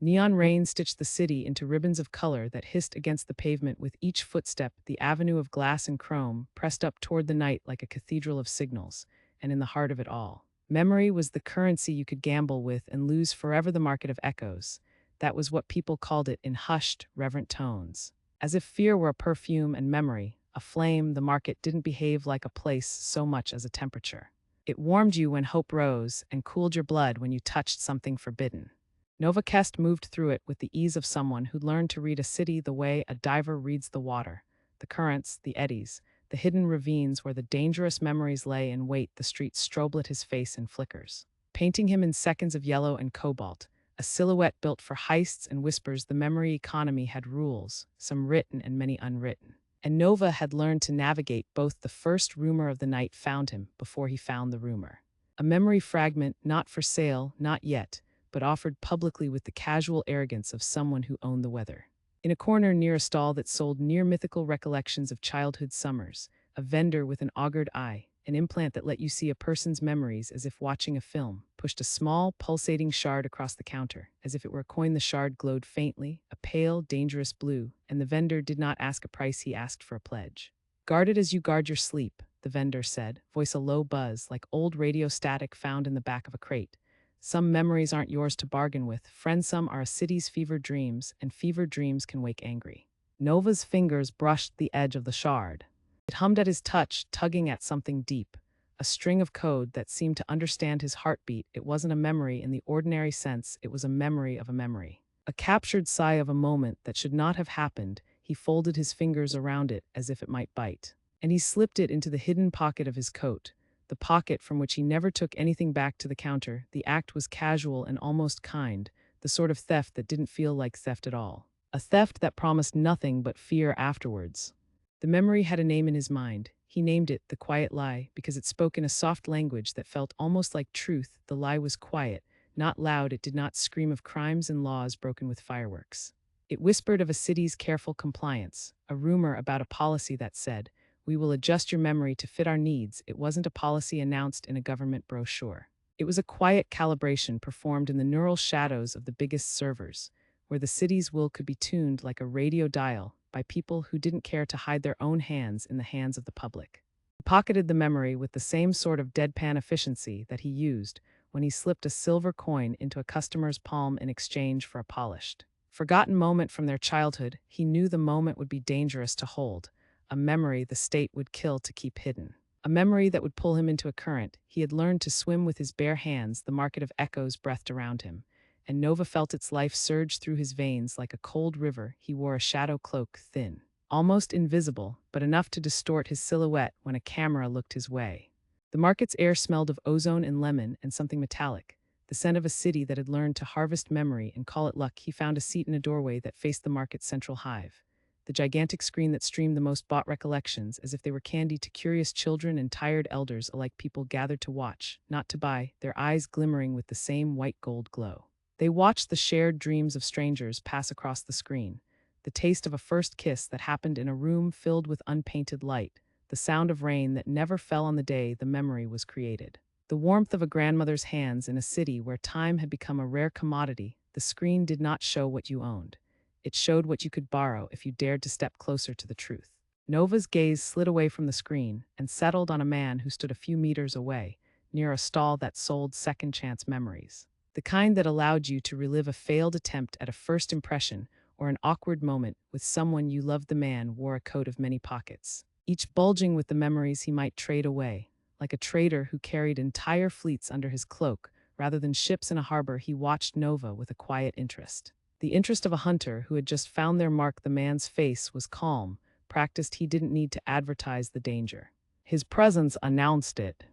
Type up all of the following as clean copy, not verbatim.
Neon rain stitched the city into ribbons of color that hissed against the pavement with each footstep, the avenue of glass and chrome pressed up toward the night like a cathedral of signals. And in the heart of it all, memory was the currency you could gamble with and lose forever, the market of echoes. That was what people called it in hushed, reverent tones. As if fear were a perfume and memory, a flame, the market didn't behave like a place so much as a temperature. It warmed you when hope rose and cooled your blood when you touched something forbidden. Nova Kest moved through it with the ease of someone who learned to read a city the way a diver reads the water. The currents, the eddies, the hidden ravines where the dangerous memories lay in wait. The street strobed his face in flickers, painting him in seconds of yellow and cobalt, a silhouette built for heists and whispers. The memory economy had rules, some written and many unwritten. And Nova had learned to navigate both. The first rumor of the night found him before he found the rumor. A memory fragment, not for sale, not yet, but offered publicly with the casual arrogance of someone who owned the weather. In a corner near a stall that sold near-mythical recollections of childhood summers, a vendor with an augured eye, an implant that let you see a person's memories as if watching a film, pushed a small, pulsating shard across the counter. As if it were a coin, the shard glowed faintly, a pale, dangerous blue, and the vendor did not ask a price, he asked for a pledge. "Guard it as you guard your sleep," the vendor said, voice a low buzz like old radio static found in the back of a crate. "Some memories aren't yours to bargain with, friend. Some are a city's fevered dreams, and fevered dreams can wake angry." Nova's fingers brushed the edge of the shard. It hummed at his touch, tugging at something deep, a string of code that seemed to understand his heartbeat. It wasn't a memory in the ordinary sense, it was a memory of a memory. A captured sigh of a moment that should not have happened. He folded his fingers around it as if it might bite, and he slipped it into the hidden pocket of his coat, the pocket from which he never took anything back to the counter. The act was casual and almost kind, the sort of theft that didn't feel like theft at all. A theft that promised nothing but fear afterwards. The memory had a name in his mind. He named it the quiet lie because it spoke in a soft language that felt almost like truth. The lie was quiet, not loud. It did not scream of crimes and laws broken with fireworks. It whispered of a city's careful compliance, a rumor about a policy that said, "We will adjust your memory to fit our needs." It wasn't a policy announced in a government brochure. It was a quiet calibration performed in the neural shadows of the biggest servers, where the city's will could be tuned like a radio dial by people who didn't care to hide their own hands in the hands of the public. He pocketed the memory with the same sort of deadpan efficiency that he used when he slipped a silver coin into a customer's palm in exchange for a polished, forgotten moment from their childhood. He knew the moment would be dangerous to hold, a memory the state would kill to keep hidden. A memory that would pull him into a current. He had learned to swim with his bare hands. The market of echoes breathed around him, and Nova felt its life surge through his veins like a cold river. He wore a shadow cloak, thin, almost invisible, but enough to distort his silhouette when a camera looked his way. The market's air smelled of ozone and lemon and something metallic, the scent of a city that had learned to harvest memory and call it luck. He found a seat in a doorway that faced the market's central hive, the gigantic screen that streamed the most bought recollections as if they were candy to curious children and tired elders alike. People gathered to watch, not to buy, their eyes glimmering with the same white-gold glow. They watched the shared dreams of strangers pass across the screen, the taste of a first kiss that happened in a room filled with unpainted light, the sound of rain that never fell on the day the memory was created, the warmth of a grandmother's hands in a city where time had become a rare commodity. The screen did not show what you owned. It showed what you could borrow if you dared to step closer to the truth. Nova's gaze slid away from the screen and settled on a man who stood a few meters away, near a stall that sold second-chance memories. The kind that allowed you to relive a failed attempt at a first impression or an awkward moment with someone you loved. The man wore a coat of many pockets, each bulging with the memories he might trade away. Like a trader who carried entire fleets under his cloak, rather than ships in a harbor, he watched Nova with a quiet interest. The interest of a hunter who had just found their mark. The man's face was calm, practiced. He didn't need to advertise the danger. His presence announced it.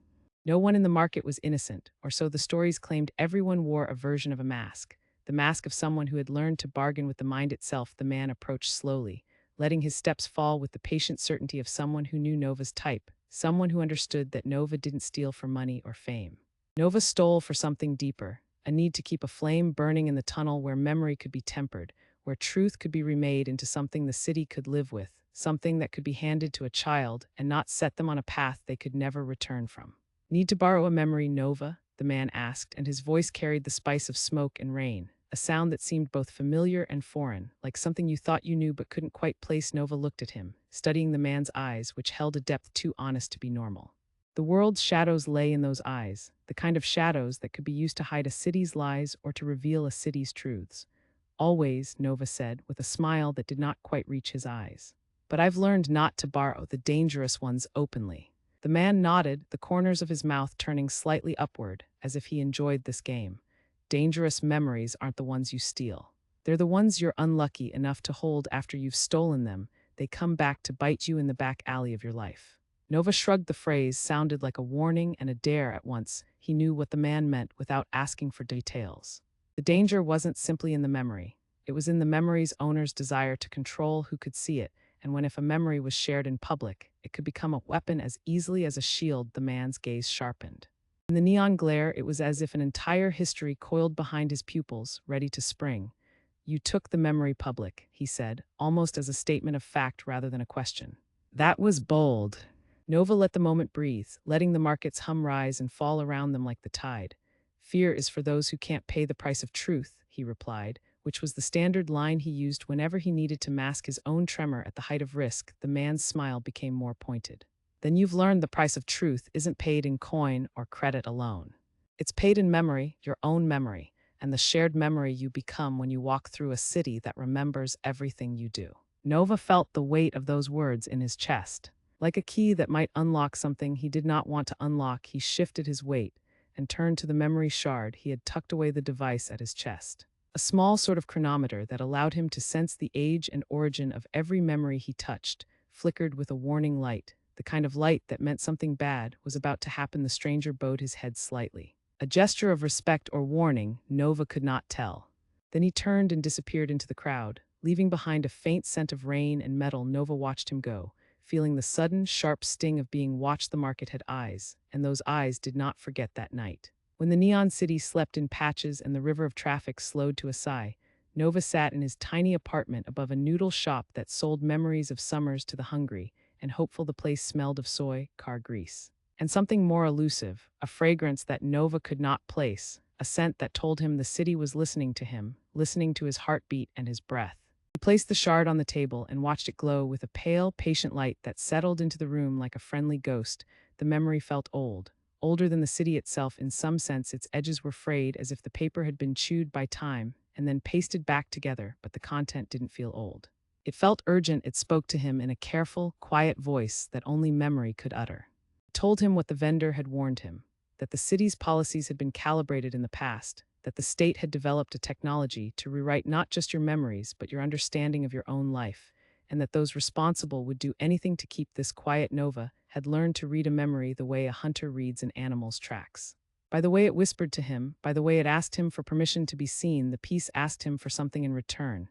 No one in the market was innocent, or so the stories claimed. Everyone wore a version of a mask, the mask of someone who had learned to bargain with the mind itself. The man approached slowly, letting his steps fall with the patient certainty of someone who knew Nova's type, someone who understood that Nova didn't steal for money or fame. Nova stole for something deeper, a need to keep a flame burning in the tunnel where memory could be tempered, where truth could be remade into something the city could live with, something that could be handed to a child and not set them on a path they could never return from. "Need to borrow a memory, Nova?" the man asked, and his voice carried the spice of smoke and rain. a sound that seemed both familiar and foreign, like something you thought you knew but couldn't quite place. Nova looked at him, studying the man's eyes, which held a depth too honest to be normal. The world's shadows lay in those eyes, the kind of shadows that could be used to hide a city's lies or to reveal a city's truths. Always, Nova said, with a smile that did not quite reach his eyes. But I've learned not to borrow the dangerous ones openly. The man nodded, the corners of his mouth turning slightly upward, as if he enjoyed this game. Dangerous memories aren't the ones you steal. They're the ones you're unlucky enough to hold after you've stolen them. They come back to bite you in the back alley of your life. Nova shrugged. The phrase sounded like a warning and a dare at once. He knew what the man meant without asking for details. The danger wasn't simply in the memory. It was in the memory's owner's desire to control who could see it, and when if a memory was shared in public, it could become a weapon as easily as a shield. The man's gaze sharpened. In the neon glare, it was as if an entire history coiled behind his pupils, ready to spring. You took the memory public, he said, almost as a statement of fact rather than a question. That was bold. Nova let the moment breathe, letting the market's hum rise and fall around them like the tide. Fear is for those who can't pay the price of truth, he replied, which was the standard line he used whenever he needed to mask his own tremor at the height of risk. The man's smile became more pointed. Then you've learned the price of truth isn't paid in coin or credit alone. It's paid in memory, your own memory, and the shared memory you become when you walk through a city that remembers everything you do. Nova felt the weight of those words in his chest. Like a key that might unlock something he did not want to unlock, he shifted his weight and turned to the memory shard. He had tucked away the device at his chest. A small sort of chronometer that allowed him to sense the age and origin of every memory he touched, flickered with a warning light, the kind of light that meant something bad was about to happen. The stranger bowed his head slightly. A gesture of respect or warning, Nova could not tell. Then he turned and disappeared into the crowd, leaving behind a faint scent of rain and metal. Nova watched him go, feeling the sudden, sharp sting of being watched. The market had eyes, and those eyes did not forget that night. When the neon city slept in patches and the river of traffic slowed to a sigh, Nova sat in his tiny apartment above a noodle shop that sold memories of summers to the hungry, and hopeful. The place smelled of soy, car grease, and something more elusive, a fragrance that Nova could not place, a scent that told him the city was listening to him, listening to his heartbeat and his breath. He placed the shard on the table and watched it glow with a pale, patient light that settled into the room like a friendly ghost. The memory felt old, older than the city itself. In some sense, its edges were frayed, as if the paper had been chewed by time and then pasted back together, but the content didn't feel old. It felt urgent. It spoke to him in a careful, quiet voice that only memory could utter. It told him what the vendor had warned him, that the city's policies had been calibrated in the past, that the state had developed a technology to rewrite not just your memories but your understanding of your own life, and that those responsible would do anything to keep this quiet. Nova had learned to read a memory the way a hunter reads an animal's tracks. By the way it whispered to him, by the way it asked him for permission to be seen. The piece asked him for something in return,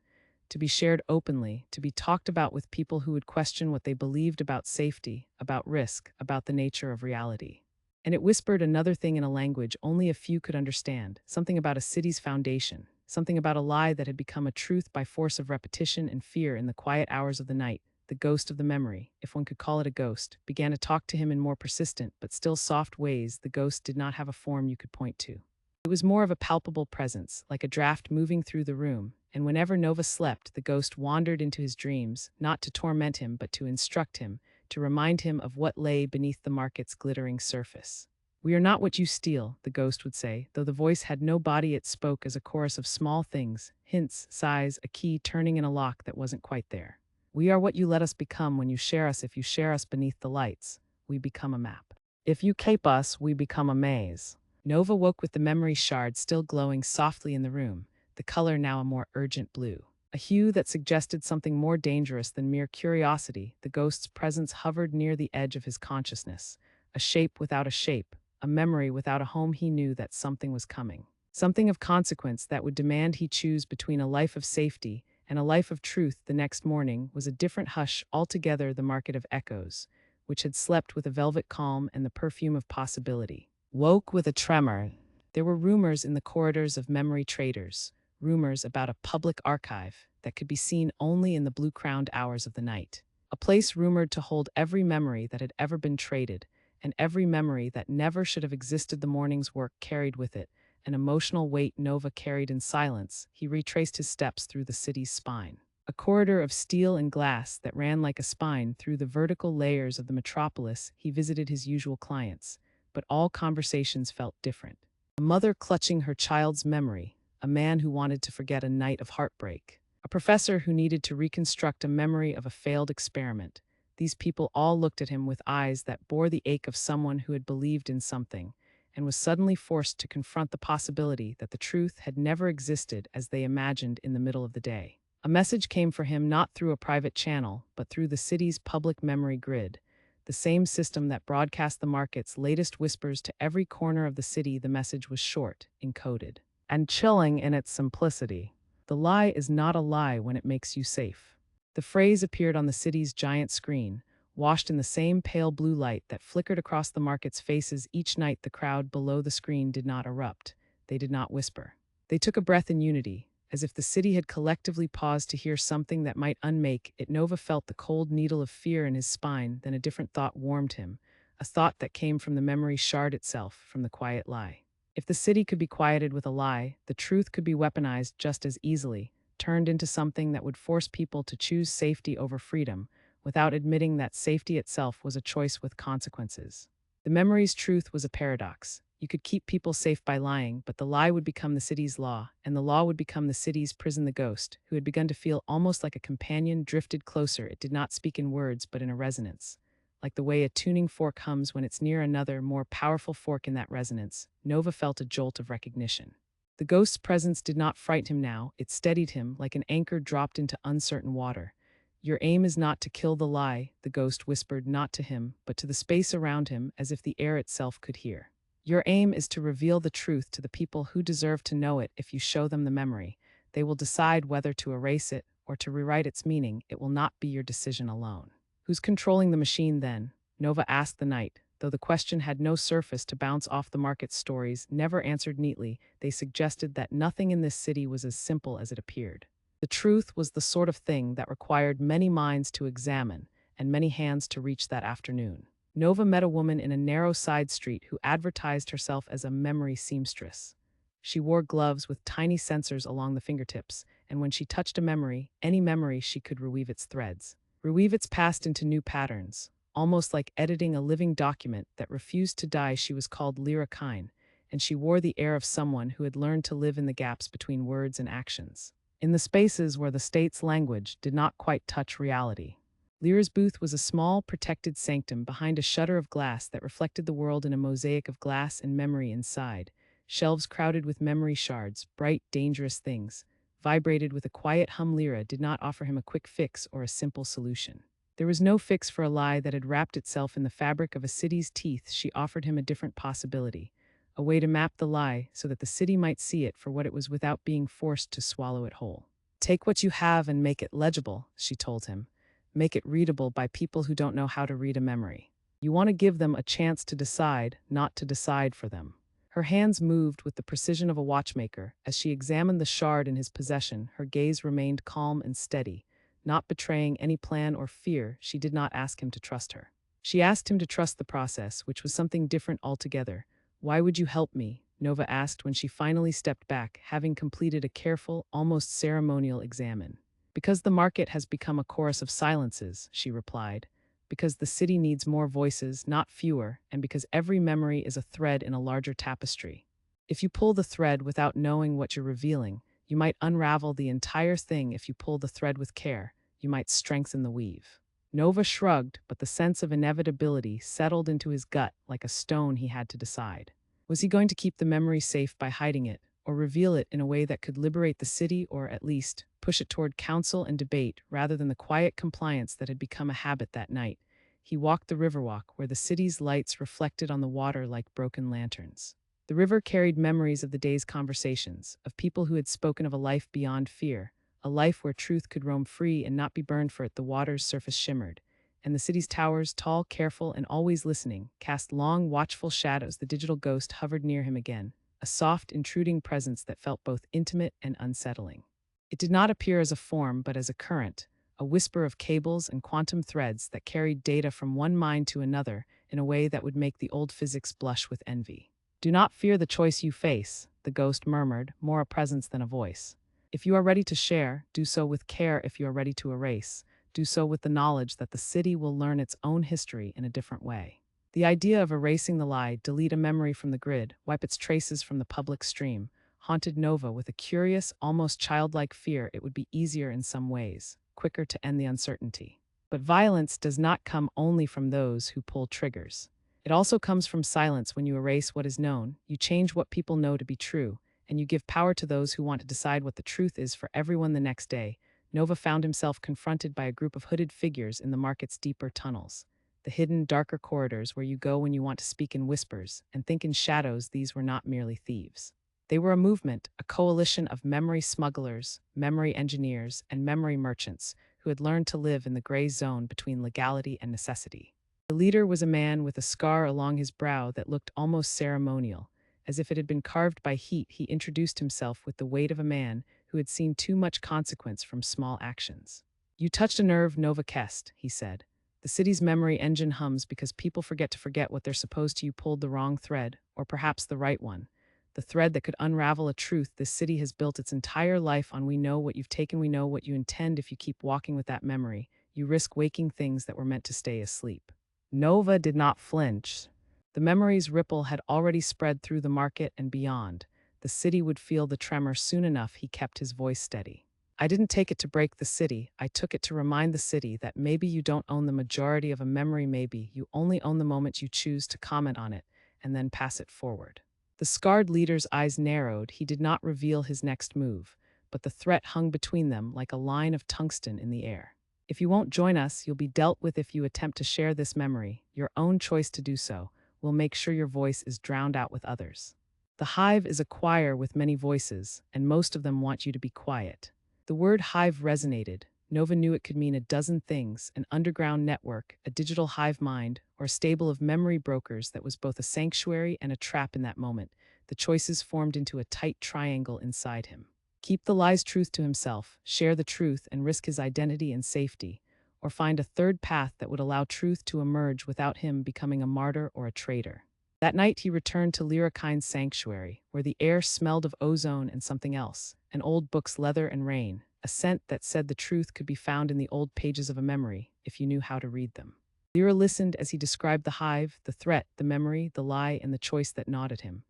to be shared openly, to be talked about with people who would question what they believed about safety, about risk, about the nature of reality. And it whispered another thing in a language only a few could understand, something about a city's foundation, something about a lie that had become a truth by force of repetition and fear. In the quiet hours of the night, the ghost of the memory, if one could call it a ghost, began to talk to him in more persistent but still soft ways. The ghost did not have a form you could point to. It was more of a palpable presence, like a draft moving through the room, and whenever Nova slept, the ghost wandered into his dreams, not to torment him but to instruct him, to remind him of what lay beneath the market's glittering surface. We are not what you steal, the ghost would say, though the voice had no body. It spoke as a chorus of small things, hints, sighs, a key turning in a lock that wasn't quite there. We are what you let us become when you share us. If you share us beneath the lights, we become a map. If you cape us, we become a maze. Nova woke with the memory shard still glowing softly in the room, the color now a more urgent blue, a hue that suggested something more dangerous than mere curiosity. The ghost's presence hovered near the edge of his consciousness, a shape without a shape, a memory without a home. He knew that something was coming, something of consequence that would demand he choose between a life of safety and a life of truth. The next morning was a different hush altogether. The market of echoes, which had slept with a velvet calm and the perfume of possibility, woke with a tremor. There were rumors in the corridors of memory traders, rumors about a public archive that could be seen only in the blue-crowned hours of the night, a place rumored to hold every memory that had ever been traded, and every memory that never should have existed. The morning's work carried with it, an emotional weight Nova carried in silence, he retraced his steps through the city's spine. A corridor of steel and glass that ran like a spine through the vertical layers of the metropolis, he visited his usual clients, but all conversations felt different. A mother clutching her child's memory, a man who wanted to forget a night of heartbreak, a professor who needed to reconstruct a memory of a failed experiment. These people all looked at him with eyes that bore the ache of someone who had believed in something and was suddenly forced to confront the possibility that the truth had never existed as they imagined in the middle of the day. A message came for him not through a private channel, but through the city's public memory grid, the same system that broadcast the market's latest whispers to every corner of the city. The message was short, encoded, and chilling in its simplicity. The lie is not a lie when it makes you safe. The phrase appeared on the city's giant screen, washed in the same pale blue light that flickered across the market's faces each night. The crowd below the screen did not erupt. They did not whisper. They took a breath in unity, as if the city had collectively paused to hear something that might unmake it. Nova felt the cold needle of fear in his spine, then a different thought warmed him, a thought that came from the memory shard itself, from the quiet lie. If the city could be quieted with a lie, the truth could be weaponized just as easily, turned into something that would force people to choose safety over freedom, without admitting that safety itself was a choice with consequences. The memory's truth was a paradox. You could keep people safe by lying, but the lie would become the city's law, and the law would become the city's prison. The ghost, who had begun to feel almost like a companion, drifted closer. It did not speak in words, but in a resonance. Like the way a tuning fork hums when it's near another, more powerful fork. In that resonance, Nova felt a jolt of recognition. The ghost's presence did not frighten him now, it steadied him like an anchor dropped into uncertain water. Your aim is not to kill the lie, the ghost whispered, not to him, but to the space around him, as if the air itself could hear. Your aim is to reveal the truth to the people who deserve to know it. If you show them the memory, they will decide whether to erase it or to rewrite its meaning. It will not be your decision alone. Who's controlling the machine then? Nova asked the knight, though the question had no surface to bounce off. The market stories, never answered neatly. They suggested that nothing in this city was as simple as it appeared. The truth was the sort of thing that required many minds to examine and many hands to reach. That afternoon, Nova met a woman in a narrow side street who advertised herself as a memory seamstress. She wore gloves with tiny sensors along the fingertips, and when she touched a memory, any memory, she could reweave its threads, reweave its past into new patterns, almost like editing a living document that refused to die. She was called Lyra Kine, and she wore the air of someone who had learned to live in the gaps between words and actions, in the spaces where the state's language did not quite touch reality. Lyra's booth was a small, protected sanctum behind a shutter of glass that reflected the world in a mosaic of glass and memory inside. Shelves crowded with memory shards, bright, dangerous things, vibrated with a quiet hum. Lyra did not offer him a quick fix or a simple solution. There was no fix for a lie that had wrapped itself in the fabric of a city's teeth. She offered him a different possibility, a way to map the lie so that the city might see it for what it was without being forced to swallow it whole. Take what you have and make it legible, she told him. Make it readable by people who don't know how to read a memory. You want to give them a chance to decide, not to decide for them. Her hands moved with the precision of a watchmaker. As she examined the shard in his possession, her gaze remained calm and steady, not betraying any plan or fear. She did not ask him to trust her. She asked him to trust the process, which was something different altogether. Why would you help me? Nova asked when she finally stepped back, having completed a careful, almost ceremonial examine. Because the market has become a chorus of silences, she replied. Because the city needs more voices, not fewer, and because every memory is a thread in a larger tapestry. If you pull the thread without knowing what you're revealing, you might unravel the entire thing. If you pull the thread with care, you might strengthen the weave. Nova shrugged, but the sense of inevitability settled into his gut like a stone. He had to decide. Was he going to keep the memory safe by hiding it, or reveal it in a way that could liberate the city, or at least push it toward counsel and debate rather than the quiet compliance that had become a habit? That night, he walked the Riverwalk, where the city's lights reflected on the water like broken lanterns. The river carried memories of the day's conversations, of people who had spoken of a life beyond fear, a life where truth could roam free and not be burned for it. The water's surface shimmered, and the city's towers, tall, careful, and always listening, cast long, watchful shadows. The digital ghost hovered near him again, a soft, intruding presence that felt both intimate and unsettling. It did not appear as a form, but as a current, a whisper of cables and quantum threads that carried data from one mind to another in a way that would make the old physics blush with envy. Do not fear the choice you face, the ghost murmured, more a presence than a voice. If you are ready to share, do so with care. If you are ready to erase, do so with the knowledge that the city will learn its own history in a different way. The idea of erasing the lie, delete a memory from the grid, wipe its traces from the public stream, haunted Nova with a curious, almost childlike fear. It would be easier in some ways, quicker to end the uncertainty. But violence does not come only from those who pull triggers. It also comes from silence. When you erase what is known, you change what people know to be true, and you give power to those who want to decide what the truth is for everyone. The next day, Nova found himself confronted by a group of hooded figures in the market's deeper tunnels. The hidden, darker corridors where you go when you want to speak in whispers and think in shadows. These were not merely thieves. They were a movement, a coalition of memory smugglers, memory engineers, and memory merchants who had learned to live in the gray zone between legality and necessity. The leader was a man with a scar along his brow that looked almost ceremonial. As if it had been carved by heat, he introduced himself with the weight of a man who had seen too much consequence from small actions. You touched a nerve, Nova Kest, he said. The city's memory engine hums because people forget to forget what they're supposed to. You pulled the wrong thread, or perhaps the right one. The thread that could unravel a truth this city has built its entire life on. We know what you've taken, we know what you intend. If you keep walking with that memory, you risk waking things that were meant to stay asleep. Nova did not flinch. The memory's ripple had already spread through the market and beyond. The city would feel the tremor soon enough. He kept his voice steady. I didn't take it to break the city. I took it to remind the city that maybe you don't own the majority of a memory. Maybe you only own the moment you choose to comment on it and then pass it forward. The scarred leader's eyes narrowed. He did not reveal his next move, but the threat hung between them like a line of tungsten in the air. If you won't join us, you'll be dealt with. If you attempt to share this memory, your own choice to do so, will make sure your voice is drowned out with others. The hive is a choir with many voices, and most of them want you to be quiet. The word hive resonated. Nova knew it could mean a dozen things: an underground network, a digital hive mind, or a stable of memory brokers that was both a sanctuary and a trap. In that moment, the choices formed into a tight triangle inside him. Keep the lie's truth to himself, share the truth and risk his identity and safety, or find a third path that would allow truth to emerge without him becoming a martyr or a traitor. That night he returned to Lyrakine's sanctuary, where the air smelled of ozone and something else, an old book's leather and rain, a scent that said the truth could be found in the old pages of a memory if you knew how to read them. Lyra listened as he described the hive, the threat, the memory, the lie, and the choice that gnawed at him.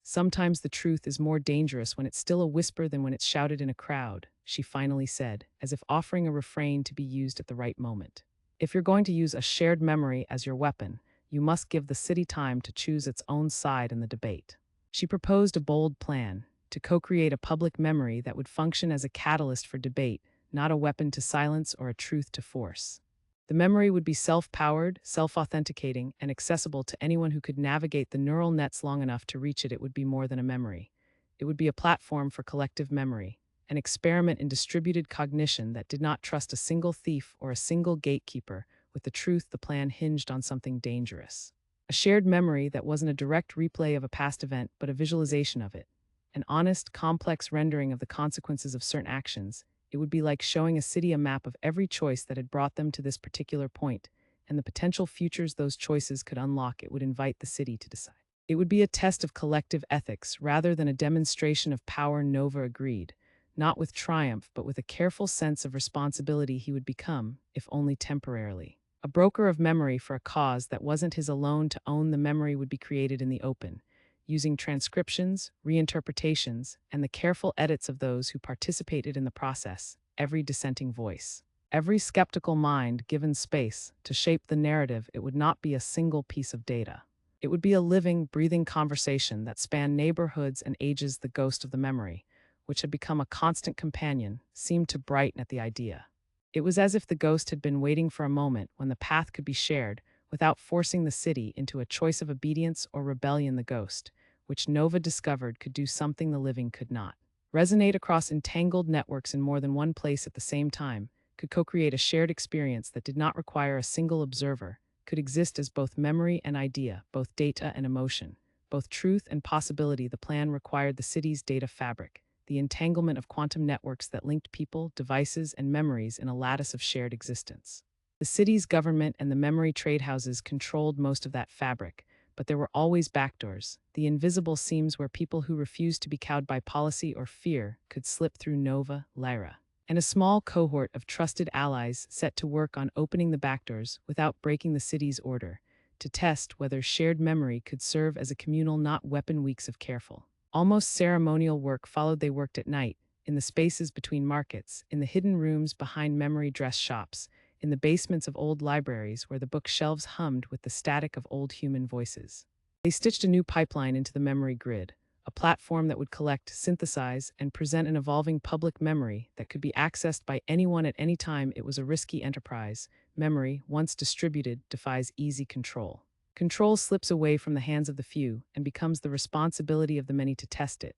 Sometimes the truth is more dangerous when it's still a whisper than when it's shouted in a crowd, she finally said, as if offering a refrain to be used at the right moment. If you're going to use a shared memory as your weapon, you must give the city time to choose its own side in the debate. She proposed a bold plan: to co-create a public memory that would function as a catalyst for debate, not a weapon to silence or a truth to force. The memory would be self-powered, self-authenticating, and accessible to anyone who could navigate the neural nets long enough to reach it. It would be more than a memory. It would be a platform for collective memory, an experiment in distributed cognition that did not trust a single thief or a single gatekeeper. With the truth, the plan hinged on something dangerous. A shared memory that wasn't a direct replay of a past event, but a visualization of it. An honest, complex rendering of the consequences of certain actions. It would be like showing a city a map of every choice that had brought them to this particular point, and the potential futures those choices could unlock. It would invite the city to decide. It would be a test of collective ethics rather than a demonstration of power. Nova agreed, not with triumph, but with a careful sense of responsibility. He would become, if only temporarily, a broker of memory for a cause that wasn't his alone to own. The memory would be created in the open, using transcriptions, reinterpretations, and the careful edits of those who participated in the process, every dissenting voice, every skeptical mind given space to shape the narrative. It would not be a single piece of data. It would be a living, breathing conversation that spanned neighborhoods and ages. The ghost of the memory, which had become a constant companion, seemed to brighten at the idea. It was as if the ghost had been waiting for a moment when the path could be shared without forcing the city into a choice of obedience or rebellion. The ghost, which Nova discovered could do something the living could not: resonate across entangled networks in more than one place at the same time, could co-create a shared experience that did not require a single observer, could exist as both memory and idea, both data and emotion, both truth and possibility. The plan required the city's data fabric, the entanglement of quantum networks that linked people, devices, and memories in a lattice of shared existence. The city's government and the memory trade houses controlled most of that fabric, but there were always backdoors, the invisible seams where people who refused to be cowed by policy or fear could slip through Nova Lyra. And a small cohort of trusted allies set to work on opening the backdoors without breaking the city's order, to test whether shared memory could serve as a communal not weapon weeks of careful, almost ceremonial work followed. They worked at night, in the spaces between markets, in the hidden rooms behind memory dress shops, in the basements of old libraries where the bookshelves hummed with the static of old human voices. They stitched a new pipeline into the memory grid, a platform that would collect, synthesize, and present an evolving public memory that could be accessed by anyone at any time. It was a risky enterprise. Memory, once distributed, defies easy control. Control slips away from the hands of the few and becomes the responsibility of the many to test it.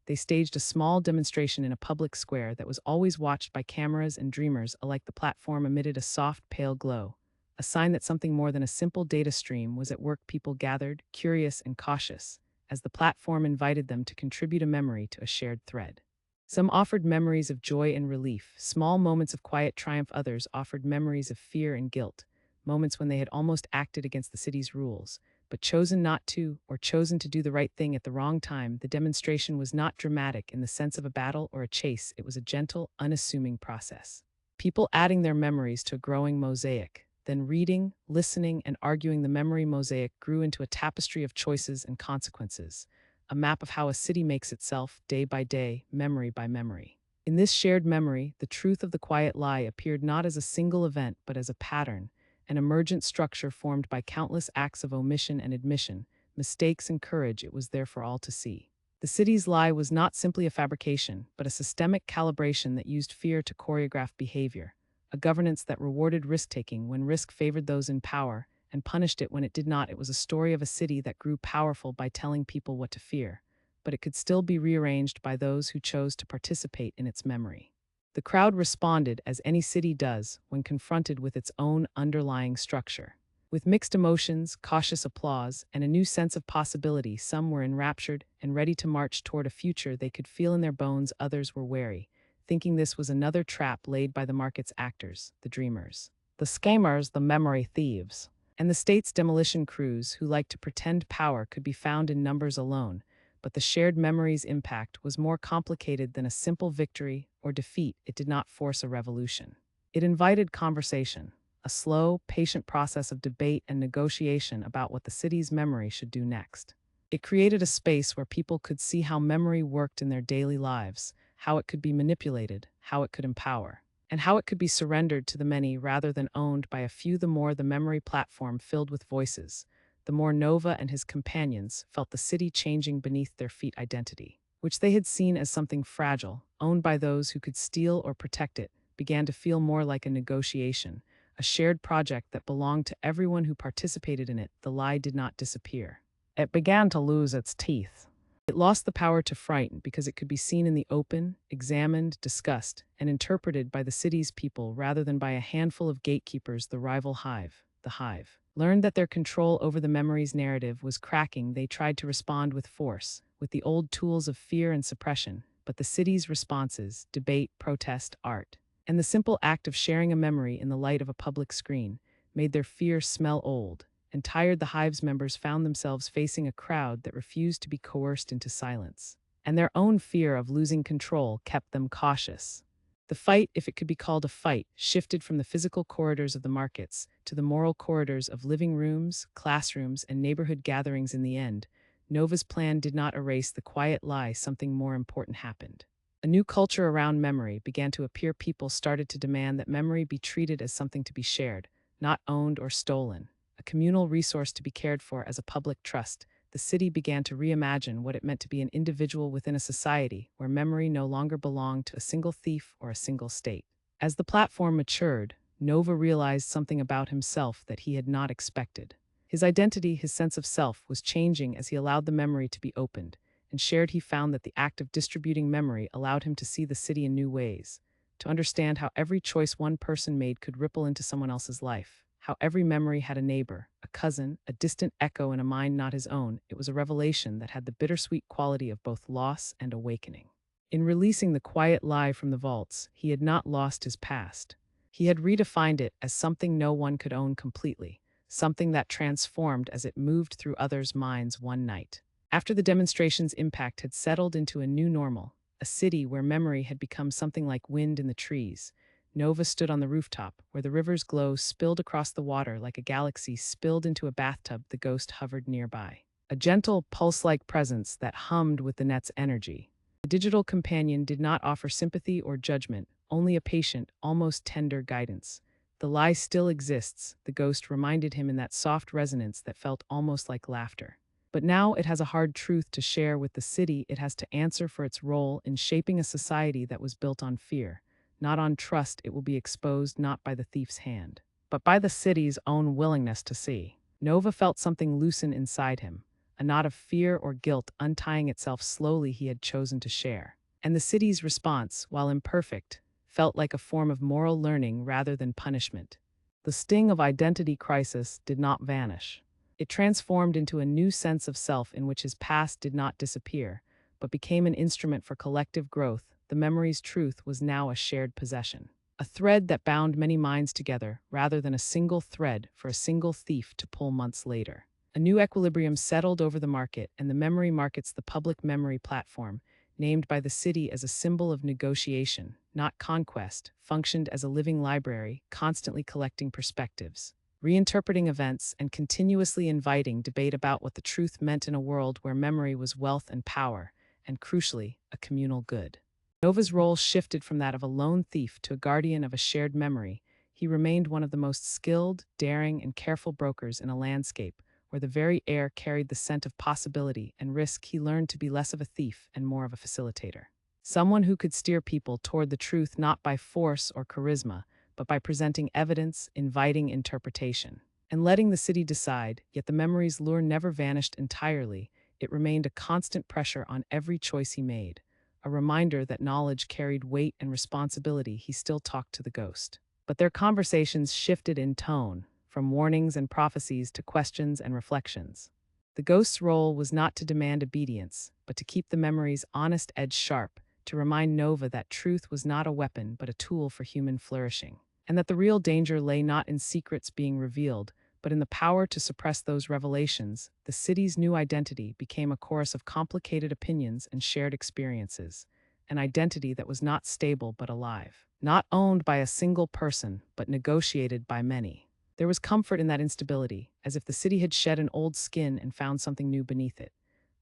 They staged a small demonstration in a public square that was always watched by cameras and dreamers alike. The platform emitted a soft, pale glow, a sign that something more than a simple data stream was at work. People gathered, curious and cautious, as the platform invited them to contribute a memory to a shared thread. Some offered memories of joy and relief, small moments of quiet triumph. Others offered memories of fear and guilt, moments when they had almost acted against the city's rules, but chosen not to, or chosen to do the right thing at the wrong time. The demonstration was not dramatic in the sense of a battle or a chase. It was a gentle, unassuming process. People adding their memories to a growing mosaic, then reading, listening, and arguing. The memory mosaic grew into a tapestry of choices and consequences, a map of how a city makes itself, day by day, memory by memory. In this shared memory, the truth of the quiet lie appeared not as a single event, but as a pattern, an emergent structure formed by countless acts of omission and admission, mistakes and courage. It was there for all to see. The city's lie was not simply a fabrication, but a systemic calibration that used fear to choreograph behavior, a governance that rewarded risk-taking when risk favored those in power and punished it when it did not. It was a story of a city that grew powerful by telling people what to fear, but it could still be rearranged by those who chose to participate in its memory. The crowd responded as any city does when confronted with its own underlying structure. With mixed emotions, cautious applause, and a new sense of possibility, some were enraptured and ready to march toward a future they could feel in their bones. Others were wary, thinking this was another trap laid by the market's actors, the dreamers, the schemers, the memory thieves, and the state's demolition crews who liked to pretend power could be found in numbers alone. But the shared memory's impact was more complicated than a simple victory or defeat. It did not force a revolution. It invited conversation, a slow, patient process of debate and negotiation about what the city's memory should do next. It created a space where people could see how memory worked in their daily lives, how it could be manipulated, how it could empower, and how it could be surrendered to the many rather than owned by a few. The more the memory platform filled with voices, the more Nova and his companions felt the city changing beneath their feet. Identity, which they had seen as something fragile, owned by those who could steal or protect it, began to feel more like a negotiation, a shared project that belonged to everyone who participated in it. The lie did not disappear. It began to lose its teeth. It lost the power to frighten because it could be seen in the open, examined, discussed, and interpreted by the city's people rather than by a handful of gatekeepers. The rival hive, the hive, learned that their control over the memory's narrative was cracking. They tried to respond with force, with the old tools of fear and suppression, but the city's responses, debate, protest, art, and the simple act of sharing a memory in the light of a public screen, made their fear smell old and tired. The hive's members found themselves facing a crowd that refused to be coerced into silence, and their own fear of losing control kept them cautious. The fight, if it could be called a fight, shifted from the physical corridors of the markets to the moral corridors of living rooms, classrooms, and neighborhood gatherings. In the end, Nova's plan did not erase the quiet lie. Something more important happened. A new culture around memory began to appear. People started to demand that memory be treated as something to be shared, not owned or stolen, a communal resource to be cared for as a public trust. The city began to reimagine what it meant to be an individual within a society where memory no longer belonged to a single thief or a single state. As the platform matured, Nova realized something about himself that he had not expected. His identity, his sense of self, was changing as he allowed the memory to be opened and shared. He found that the act of distributing memory allowed him to see the city in new ways, to understand how every choice one person made could ripple into someone else's life, how every memory had a neighbor, a cousin, a distant echo in a mind not his own. It was a revelation that had the bittersweet quality of both loss and awakening. In releasing the quiet lie from the vaults, he had not lost his past. He had redefined it as something no one could own completely, something that transformed as it moved through others' minds one night. After the demonstration's impact had settled into a new normal, a city where memory had become something like wind in the trees, Nova stood on the rooftop, where the river's glow spilled across the water like a galaxy spilled into a bathtub. The ghost hovered nearby, a gentle, pulse-like presence that hummed with the net's energy. The digital companion did not offer sympathy or judgment, only a patient, almost tender guidance. The lie still exists, the ghost reminded him in that soft resonance that felt almost like laughter. But now it has a hard truth to share with the city. It has to answer for its role in shaping a society that was built on fear. Not on trust. It will be exposed not by the thief's hand, but by the city's own willingness to see. Nova felt something loosen inside him, a knot of fear or guilt untying itself slowly. He had chosen to share. And the city's response, while imperfect, felt like a form of moral learning rather than punishment. The sting of identity crisis did not vanish. It transformed into a new sense of self in which his past did not disappear, but became an instrument for collective growth. The memory's truth was now a shared possession, a thread that bound many minds together rather than a single thread for a single thief to pull months later. A new equilibrium settled over the market, and the memory markets, the public memory platform, named by the city as a symbol of negotiation, not conquest, functioned as a living library, constantly collecting perspectives, reinterpreting events, and continuously inviting debate about what the truth meant in a world where memory was wealth and power, and crucially, a communal good. Nova's role shifted from that of a lone thief to a guardian of a shared memory. He remained one of the most skilled, daring, and careful brokers in a landscape where the very air carried the scent of possibility and risk. He learned to be less of a thief and more of a facilitator. Someone who could steer people toward the truth not by force or charisma, but by presenting evidence, inviting interpretation, and letting the city decide. Yet the memory's lure never vanished entirely. It remained a constant pressure on every choice he made, a reminder that knowledge carried weight and responsibility. He still talked to the ghost, but their conversations shifted in tone, from warnings and prophecies to questions and reflections. The ghost's role was not to demand obedience, but to keep the memory's honest edge sharp, to remind Nova that truth was not a weapon but a tool for human flourishing, and that the real danger lay not in secrets being revealed, but in the power to suppress those revelations. The city's new identity became a chorus of complicated opinions and shared experiences, an identity that was not stable but alive, not owned by a single person but negotiated by many. There was comfort in that instability, as if the city had shed an old skin and found something new beneath it,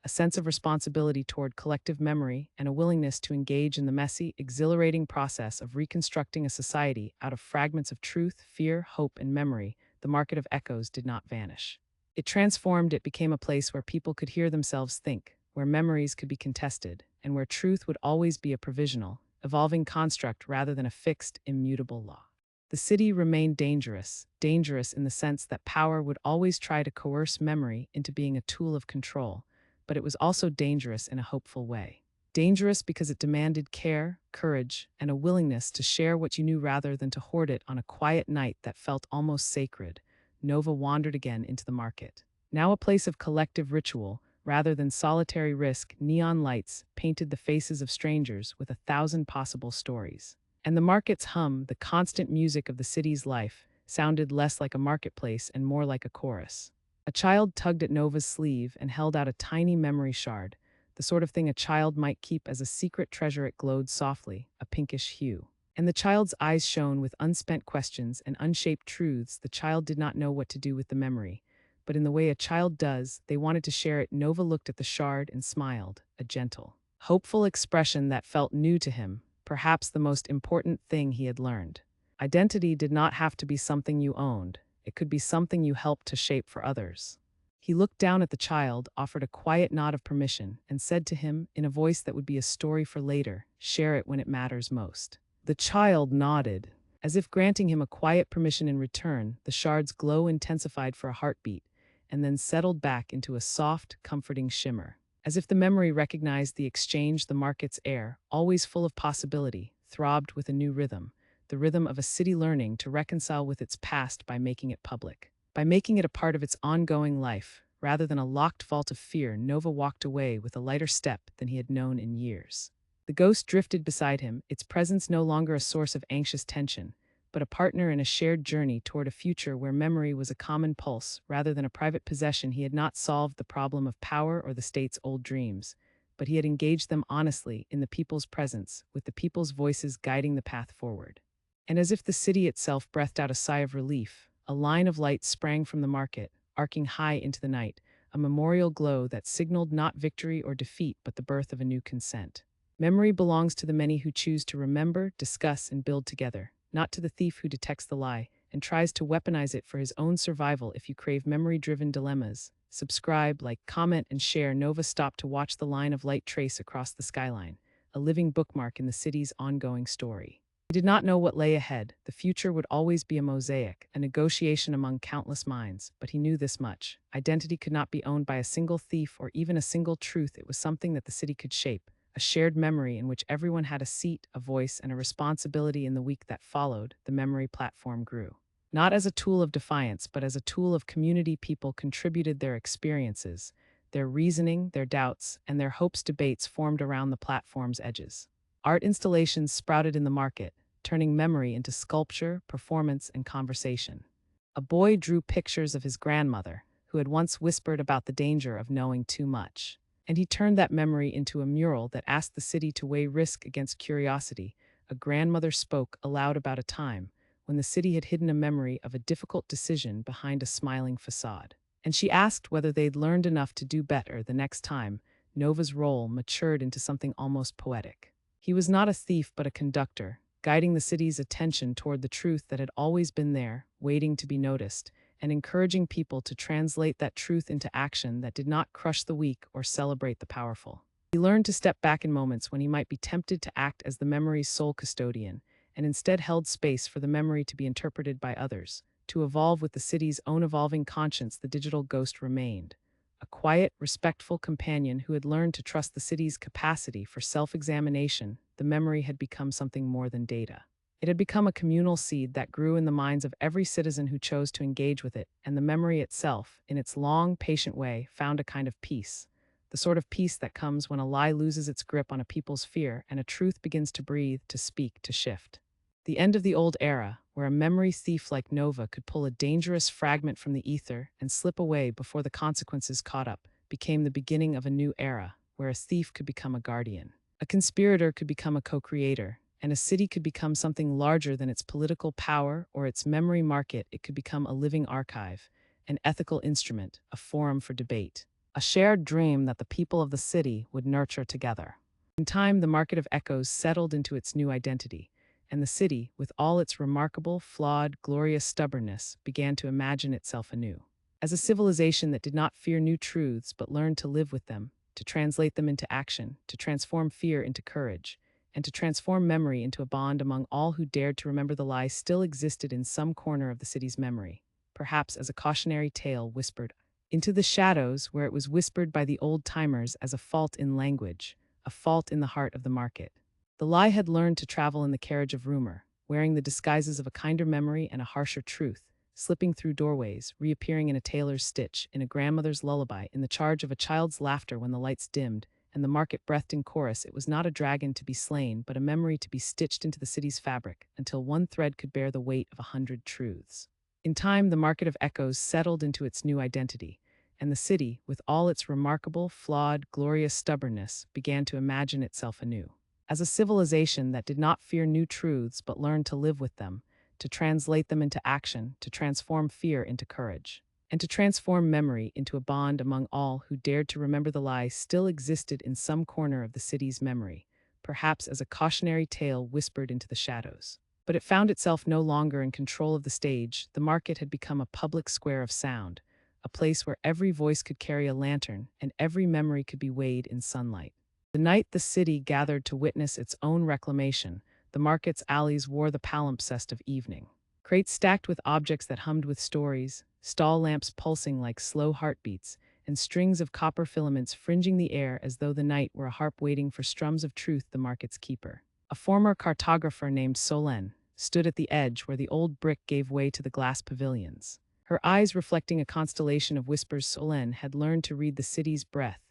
a sense of responsibility toward collective memory and a willingness to engage in the messy, exhilarating process of reconstructing a society out of fragments of truth, fear, hope, and memory. The market of echoes did not vanish. It transformed. It became a place where people could hear themselves think, where memories could be contested, and where truth would always be a provisional, evolving construct rather than a fixed, immutable law. The city remained dangerous in the sense that power would always try to coerce memory into being a tool of control, but it was also dangerous in a hopeful way. Dangerous because it demanded care, courage, and a willingness to share what you knew rather than to hoard it. On a quiet night that felt almost sacred, Nova wandered again into the market. Now a place of collective ritual, rather than solitary risk. Neon lights painted the faces of strangers with 1,000 possible stories. And the market's hum, the constant music of the city's life, sounded less like a marketplace and more like a chorus. A child tugged at Nova's sleeve and held out a tiny memory shard, the sort of thing a child might keep as a secret treasure. It glowed softly, a pinkish hue, and the child's eyes shone with unspent questions and unshaped truths. The child did not know what to do with the memory, but in the way a child does, they wanted to share it. Nova looked at the shard and smiled, a gentle, hopeful expression that felt new to him, perhaps the most important thing he had learned. Identity did not have to be something you owned. It could be something you helped to shape for others. He looked down at the child, offered a quiet nod of permission, and said to him, in a voice that would be a story for later, "Share it when it matters most." The child nodded, as if granting him a quiet permission in return. The shard's glow intensified for a heartbeat, and then settled back into a soft, comforting shimmer. As if the memory recognized the exchange, the market's air, always full of possibility, throbbed with a new rhythm, the rhythm of a city learning to reconcile with its past by making it public, by making it a part of its ongoing life. Rather than a locked vault of fear, Nova walked away with a lighter step than he had known in years. The ghost drifted beside him, its presence no longer a source of anxious tension, but a partner in a shared journey toward a future where memory was a common pulse rather than a private possession. He had not solved the problem of power or the state's old dreams, but he had engaged them honestly in the people's presence, with the people's voices guiding the path forward. And as if the city itself breathed out a sigh of relief, a line of light sprang from the market, arcing high into the night, a memorial glow that signaled not victory or defeat but the birth of a new consent. Memory belongs to the many who choose to remember, discuss, and build together, not to the thief who detects the lie and tries to weaponize it for his own survival. If you crave memory-driven dilemmas, subscribe, like, comment, and share. Nova stopped to watch the line of light trace across the skyline, a living bookmark in the city's ongoing story. He did not know what lay ahead. The future would always be a mosaic, a negotiation among countless minds, but he knew this much. Identity could not be owned by a single thief or even a single truth. It was something that the city could shape, a shared memory in which everyone had a seat, a voice, and a responsibility. In the week that followed, the memory platform grew. Not as a tool of defiance, but as a tool of community. People contributed their experiences, their reasoning, their doubts, and their hopes. Debates formed around the platform's edges. Art installations sprouted in the market, turning memory into sculpture, performance, and conversation. A boy drew pictures of his grandmother, who had once whispered about the danger of knowing too much, and he turned that memory into a mural that asked the city to weigh risk against curiosity. A grandmother spoke aloud about a time when the city had hidden a memory of a difficult decision behind a smiling facade, and she asked whether they'd learned enough to do better the next time. Nova's role matured into something almost poetic. He was not a thief but a conductor, guiding the city's attention toward the truth that had always been there, waiting to be noticed, and encouraging people to translate that truth into action that did not crush the weak or celebrate the powerful. He learned to step back in moments when he might be tempted to act as the memory's sole custodian, and instead held space for the memory to be interpreted by others, to evolve with the city's own evolving conscience. The digital ghost remained, a quiet, respectful companion who had learned to trust the city's capacity for self-examination. The memory had become something more than data. It had become a communal seed that grew in the minds of every citizen who chose to engage with it, and the memory itself, in its long, patient way, found a kind of peace, the sort of peace that comes when a lie loses its grip on a people's fear and a truth begins to breathe, to speak, to shift. The end of the old era, where a memory thief like Nova could pull a dangerous fragment from the ether and slip away before the consequences caught up, became the beginning of a new era, where a thief could become a guardian, a conspirator could become a co-creator, and a city could become something larger than its political power or its memory market. It could become a living archive, an ethical instrument, a forum for debate, a shared dream that the people of the city would nurture together. In time, the market of echoes settled into its new identity, and the city, with all its remarkable, flawed, glorious stubbornness, began to imagine itself anew. As a civilization that did not fear new truths but learned to live with them, to translate them into action, to transform fear into courage, and to transform memory into a bond among all who dared to remember. The lie still existed in some corner of the city's memory, perhaps as a cautionary tale whispered into the shadows, where it was whispered by the old-timers as a fault in language, a fault in the heart of the market. The lie had learned to travel in the carriage of rumor, wearing the disguises of a kinder memory and a harsher truth, slipping through doorways, reappearing in a tailor's stitch, in a grandmother's lullaby, in the charge of a child's laughter when the lights dimmed, and the market breathed in chorus. It was not a dragon to be slain, but a memory to be stitched into the city's fabric, until one thread could bear the weight of 100 truths. In time, the market of echoes settled into its new identity, and the city, with all its remarkable, flawed, glorious stubbornness, began to imagine itself anew. As a civilization that did not fear new truths but learned to live with them, to translate them into action, to transform fear into courage, and to transform memory into a bond among all who dared to remember. The lie still existed in some corner of the city's memory, perhaps as a cautionary tale whispered into the shadows. But it found itself no longer in control of the stage. The market had become a public square of sound, a place where every voice could carry a lantern and every memory could be weighed in sunlight. The night the city gathered to witness its own reclamation, the market's alleys wore the palimpsest of evening. Crates stacked with objects that hummed with stories, stall lamps pulsing like slow heartbeats, and strings of copper filaments fringing the air as though the night were a harp waiting for strums of truth. The market's keeper, a former cartographer named Solène, stood at the edge where the old brick gave way to the glass pavilions. Her eyes reflecting a constellation of whispers. Solène had learned to read the city's breath,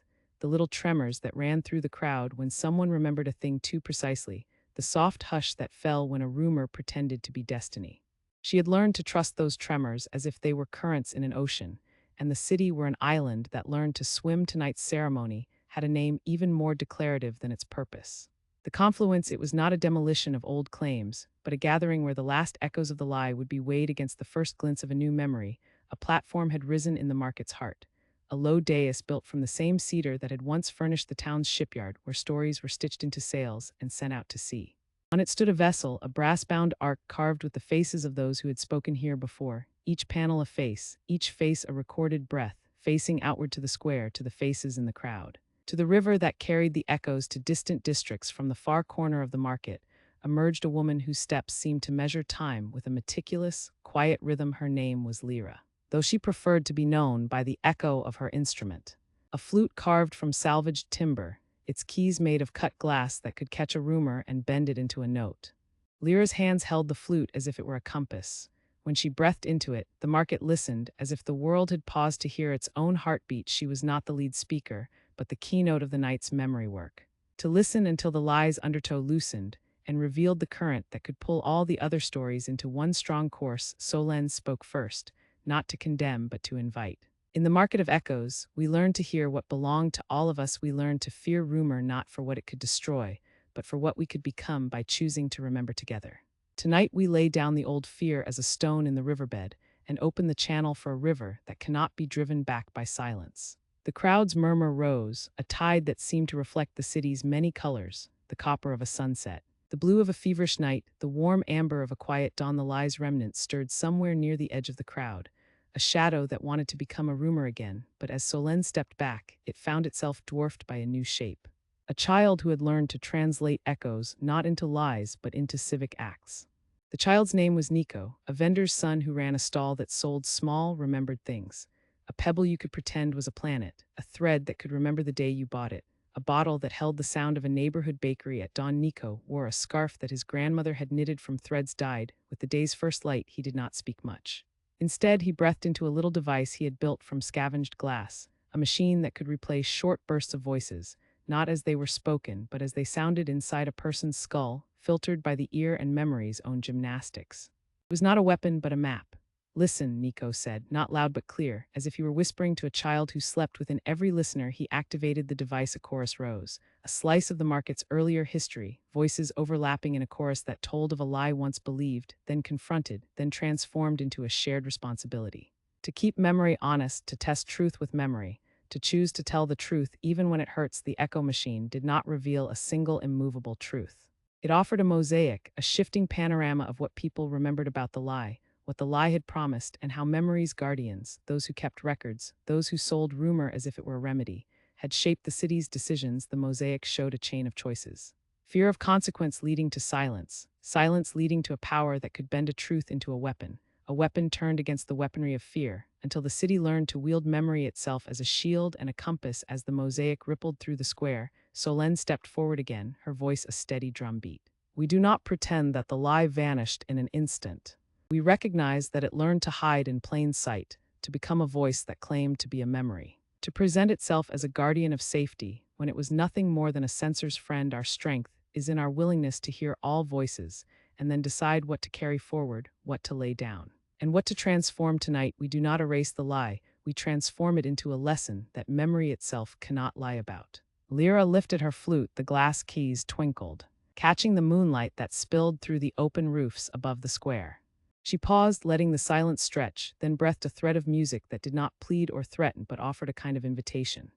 the little tremors that ran through the crowd when someone remembered a thing too precisely, the soft hush that fell when a rumor pretended to be destiny. She had learned to trust those tremors as if they were currents in an ocean, and the city were an island that learned to swim tonight's ceremony had a name even more declarative than its purpose. The confluence, it was not a demolition of old claims, but a gathering where the last echoes of the lie would be weighed against the first glints of a new memory. A platform had risen in the market's heart, a low dais built from the same cedar that had once furnished the town's shipyard, where stories were stitched into sails and sent out to sea. On it stood a vessel, a brass-bound ark carved with the faces of those who had spoken here before, each panel a face, each face a recorded breath, facing outward to the square, to the faces in the crowd. To the river that carried the echoes to distant districts from the far corner of the market, emerged a woman whose steps seemed to measure time with a meticulous, quiet rhythm. Her name was Lyra, though she preferred to be known by the echo of her instrument. A flute carved from salvaged timber, its keys made of cut glass that could catch a rumor and bend it into a note. Lyra's hands held the flute as if it were a compass. When she breathed into it, the market listened as if the world had paused to hear its own heartbeat. She was not the lead speaker, but the keynote of the night's memory work. To listen until the lie's undertow loosened and revealed the current that could pull all the other stories into one strong course, Solène spoke first, not to condemn but to invite. In the market of echoes, we learned to hear what belonged to all of us. We learned to fear rumor not for what it could destroy, but for what we could become by choosing to remember together. Tonight we lay down the old fear as a stone in the riverbed and open the channel for a river that cannot be driven back by silence. The crowd's murmur rose, a tide that seemed to reflect the city's many colors, the copper of a sunset, the blue of a feverish night, the warm amber of a quiet dawn. The lie's remnant stirred somewhere near the edge of the crowd, a shadow that wanted to become a rumor again, but as Solène stepped back, it found itself dwarfed by a new shape. A child who had learned to translate echoes not into lies but into civic acts. The child's name was Nico, a vendor's son who ran a stall that sold small, remembered things. A pebble you could pretend was a planet, a thread that could remember the day you bought it, a bottle that held the sound of a neighborhood bakery at dawn. Nico wore a scarf that his grandmother had knitted from threads dyed. With the day's first light, he did not speak much. Instead, he breathed into a little device he had built from scavenged glass, a machine that could replay short bursts of voices, not as they were spoken, but as they sounded inside a person's skull, filtered by the ear and memory's own gymnastics. It was not a weapon, but a map. "Listen," Nico said, not loud but clear, as if he were whispering to a child who slept within every listener. He activated the device. A chorus rose, a slice of the market's earlier history, voices overlapping in a chorus that told of a lie once believed, then confronted, then transformed into a shared responsibility. To keep memory honest, to test truth with memory, to choose to tell the truth even when it hurts. The echo machine did not reveal a single immovable truth. It offered a mosaic, a shifting panorama of what people remembered about the lie, what the lie had promised, and how memory's guardians, those who kept records, those who sold rumor as if it were a remedy, had shaped the city's decisions. The mosaic showed a chain of choices. Fear of consequence leading to silence, silence leading to a power that could bend a truth into a weapon turned against the weaponry of fear, until the city learned to wield memory itself as a shield and a compass. As the mosaic rippled through the square, Solène stepped forward again, her voice a steady drumbeat. "We do not pretend that the lie vanished in an instant. We recognize that it learned to hide in plain sight, to become a voice that claimed to be a memory, to present itself as a guardian of safety when it was nothing more than a censor's friend. Our strength is in our willingness to hear all voices and then decide what to carry forward, what to lay down, and what to transform. Tonight, we do not erase the lie, we transform it into a lesson that memory itself cannot lie about." Lyra lifted her flute, the glass keys twinkled, catching the moonlight that spilled through the open roofs above the square. She paused, letting the silence stretch, then breathed a thread of music that did not plead or threaten but offered a kind of invitation.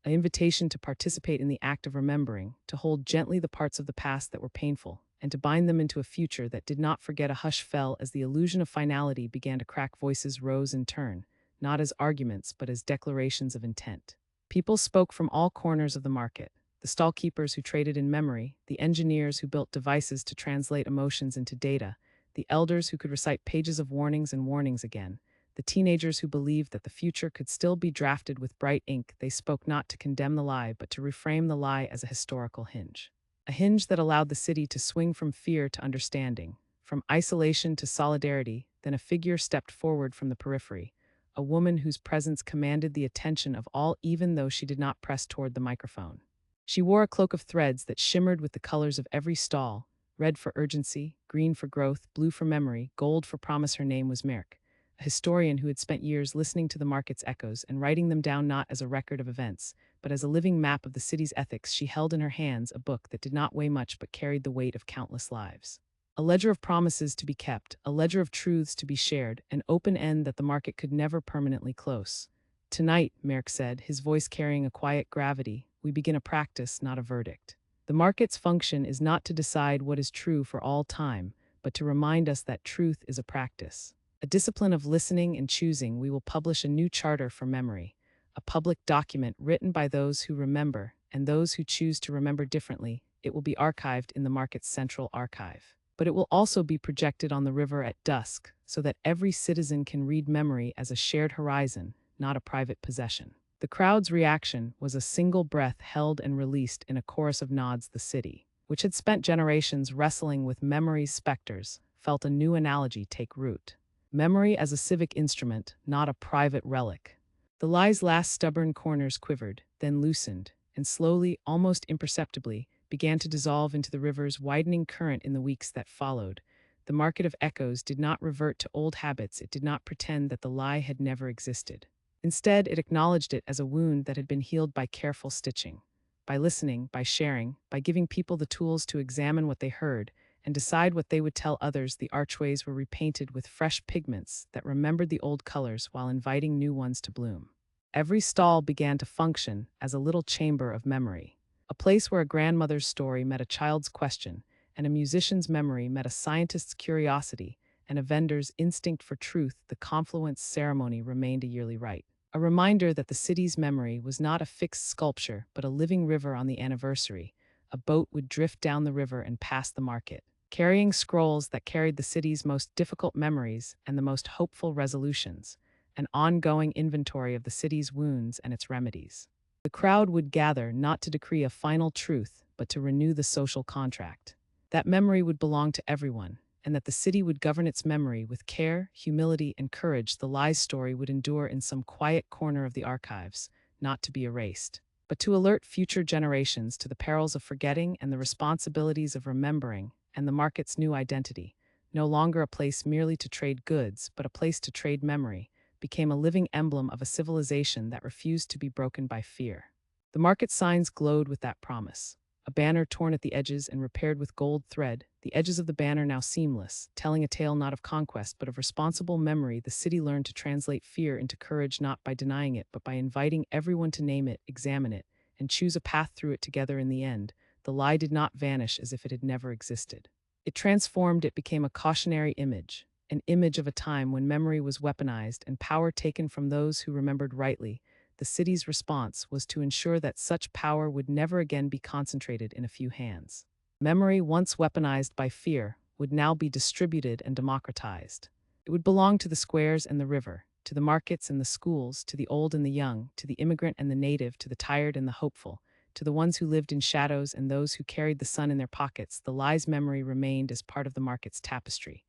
An invitation to participate in the act of remembering, to hold gently the parts of the past that were painful, and to bind them into a future that did not forget. A hush fell as the illusion of finality began to crack. Voices rose in turn, not as arguments but as declarations of intent. People spoke from all corners of the market. The stall-keepers who traded in memory, the engineers who built devices to translate emotions into data, the elders who could recite pages of warnings and warnings again, the teenagers who believed that the future could still be drafted with bright ink. They spoke not to condemn the lie, but to reframe the lie as a historical hinge. A hinge that allowed the city to swing from fear to understanding, from isolation to solidarity. Then a figure stepped forward from the periphery, a woman whose presence commanded the attention of all even though she did not press toward the microphone. She wore a cloak of threads that shimmered with the colors of every stall, red for urgency, green for growth, blue for memory, gold for promise. Her name was Merk, a historian who had spent years listening to the market's echoes and writing them down not as a record of events, but as a living map of the city's ethics. She held in her hands a book that did not weigh much but carried the weight of countless lives. A ledger of promises to be kept, a ledger of truths to be shared, an open end that the market could never permanently close. Tonight, Merck said, his voice carrying a quiet gravity, we begin a practice, not a verdict. The market's function is not to decide what is true for all time, but to remind us that truth is a practice. A discipline of listening and choosing. We will publish a new charter for memory, a public document written by those who remember and those who choose to remember differently. It will be archived in the market's central archive. But it will also be projected on the river at dusk so that every citizen can read memory as a shared horizon, not a private possession. The crowd's reaction was a single breath held and released in a chorus of nods. The city, which had spent generations wrestling with memory's specters, felt a new analogy take root. Memory as a civic instrument, not a private relic. The lie's last stubborn corners quivered, then loosened, and slowly, almost imperceptibly, began to dissolve into the river's widening current. In the weeks that followed, the market of echoes did not revert to old habits. It did not pretend that the lie had never existed. Instead, it acknowledged it as a wound that had been healed by careful stitching, by listening, by sharing, by giving people the tools to examine what they heard and decide what they would tell others. The archways were repainted with fresh pigments that remembered the old colors while inviting new ones to bloom. Every stall began to function as a little chamber of memory, a place where a grandmother's story met a child's question, and a musician's memory met a scientist's curiosity, and a vendor's instinct for truth. The confluence ceremony remained a yearly rite, a reminder that the city's memory was not a fixed sculpture but a living river. On the anniversary, a boat would drift down the river and past the market, carrying scrolls that carried the city's most difficult memories and the most hopeful resolutions, an ongoing inventory of the city's wounds and its remedies. The crowd would gather not to decree a final truth, but to renew the social contract. That memory would belong to everyone, and that the city would govern its memory with care, humility, and courage. The lie's story would endure in some quiet corner of the archives, not to be erased, but to alert future generations to the perils of forgetting and the responsibilities of remembering. And the market's new identity, no longer a place merely to trade goods, but a place to trade memory, became a living emblem of a civilization that refused to be broken by fear. The market signs glowed with that promise. A banner torn at the edges and repaired with gold thread, the edges of the banner now seamless, telling a tale not of conquest but of responsible memory. The city learned to translate fear into courage, not by denying it, but by inviting everyone to name it, examine it, and choose a path through it together. In the end, the lie did not vanish as if it had never existed. It transformed. It became a cautionary image, an image of a time when memory was weaponized and power taken from those who remembered rightly. The city's response was to ensure that such power would never again be concentrated in a few hands. Memory, once weaponized by fear, would now be distributed and democratized. It would belong to the squares and the river, to the markets and the schools, to the old and the young, to the immigrant and the native, to the tired and the hopeful, to the ones who lived in shadows and those who carried the sun in their pockets. The lie's memory remained as part of the market's tapestry,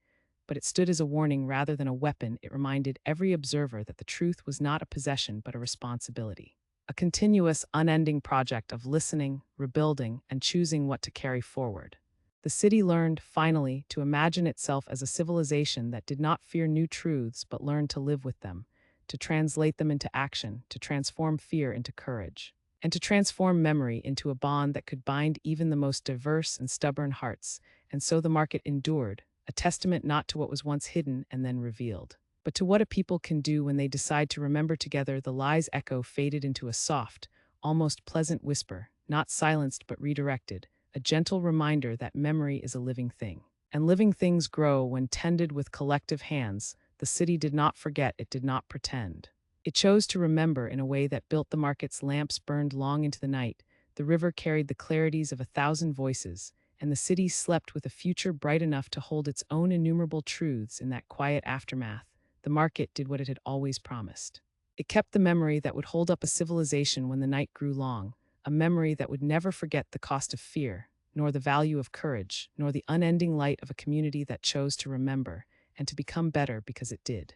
but it stood as a warning rather than a weapon. It reminded every observer that the truth was not a possession but a responsibility, a continuous, unending project of listening, rebuilding, and choosing what to carry forward. The city learned, finally, to imagine itself as a civilization that did not fear new truths but learned to live with them, to translate them into action, to transform fear into courage, and to transform memory into a bond that could bind even the most diverse and stubborn hearts. And so the market endured, a testament not to what was once hidden and then revealed, but to what a people can do when they decide to remember together. The lie's echo faded into a soft, almost pleasant whisper, not silenced but redirected, a gentle reminder that memory is a living thing, and living things grow when tended with collective hands. The city did not forget, it did not pretend. It chose to remember in a way that built. The market's lamps burned long into the night, the river carried the clarities of 1,000 voices, and the city slept with a future bright enough to hold its own innumerable truths. In that quiet aftermath, the market did what it had always promised. It kept the memory that would hold up a civilization when the night grew long, a memory that would never forget the cost of fear, nor the value of courage, nor the unending light of a community that chose to remember and to become better because it did.